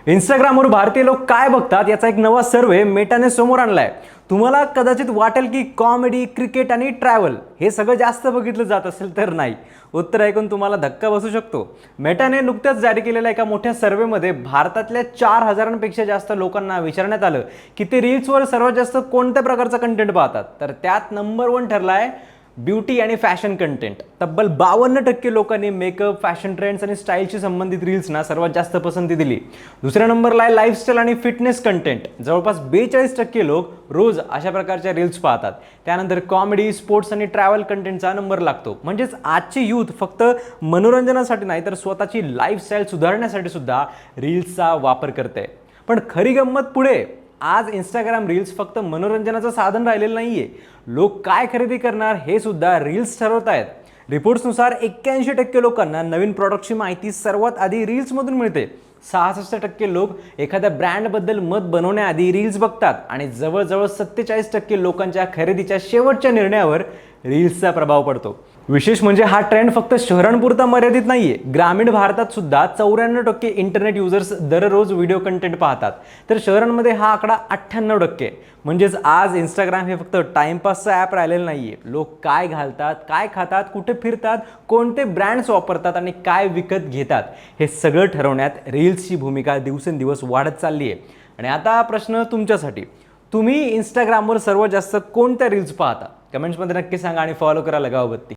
इंस्टाग्रामवर भारतीय लोक काय बघतात याचा एक नवा सर्व्हे मेटाने समोर आणलाय। तुम्हाला कदाचित वाटेल की कॉमेडी, क्रिकेट आणि ट्रॅव्हल हे सगळं जास्त बघितलं जात असेल तर नाही। उत्तर ऐकून तुम्हाला धक्का बसू शकतो। मेटाने नुकत्याच जारी केलेल्या एका मोठ्या सर्व्हेमध्ये भारतातल्या 4000पेक्षा जास्त लोकांना विचारण्यात आलं की ते रील्सवर सर्वात जास्त कोणत्या प्रकारचा कंटेंट पाहतात, तर त्यात नंबर 1 ठरलाय ब्युटी आणि फॅशन कंटेंट। तब्बल 52% लोकांनी मेकअप, फॅशन ट्रेंड्स आणि स्टाईलशी संबंधित रील्सना सर्वात जास्त पसंती दिली। दुसऱ्या नंबरला आहे लाईफस्टाईल आणि फिटनेस कंटेंट। जवळपास 42% लोक रोज अशा प्रकारच्या रील्स पाहतात। त्यानंतर कॉमेडी, स्पोर्ट्स आणि ट्रॅव्हल कंटेंटचा नंबर लागतो। म्हणजेच आजची यूथ फक्त मनोरंजनासाठी नाही तर स्वतःची लाईफस्टाईल सुधारण्यासाठी सुद्धा रील्सचा वापर करते। पण खरी गंमत पुढे, आज इंस्टाग्राम रील्स फक्त मनोरंजनाचं साधन राहिलेलं नाहीये। लोक काय खरेदी करणार हे सुद्धा रील्स ठरवत आहेत। रिपोर्ट्सनुसार 81% लोकांना नवीन प्रॉडक्टची माहिती सर्वात आधी रील्समधून मिळते। 66% लोक एखाद्या ब्रँडबद्दल मत बनवण्याआधी रील्स बघतात आणि जवळजवळ 47% लोकांच्या खरेदीच्या शेवटच्या निर्णयावर रील्सचा प्रभाव पडतो। विशेष म्हणजे हा ट्रेंड फक्त शहरांपुरता मर्यादित नाहीये। ग्रामीण भारतात सुद्धा 94% इंटरनेट युजर्स दररोज व्हिडिओ कंटेंट पाहतात, तर शहरांमध्ये हा आकडा 98%। म्हणजेच आज इंस्टाग्राम हे फक्त टाइमपासचं ॲप राहिलेलं नाहीये। लोक काय घालतात, काय खातात, कुठे फिरतात, कोणते ब्रँड्स वापरतात आणि काय विकत घेतात हे सगळं ठरवण्यात रील्सची भूमिका दिवसेंदिवस वाढत चालली आहे। आणि आता प्रश्न तुमच्यासाठी, तुम्ही इंस्टाग्रामवर सर्वात जास्त कोणत्या रील्स पाहता? कमेंट्समध्ये नक्की सांगा आणि फॉलो करा लगावबत्ती।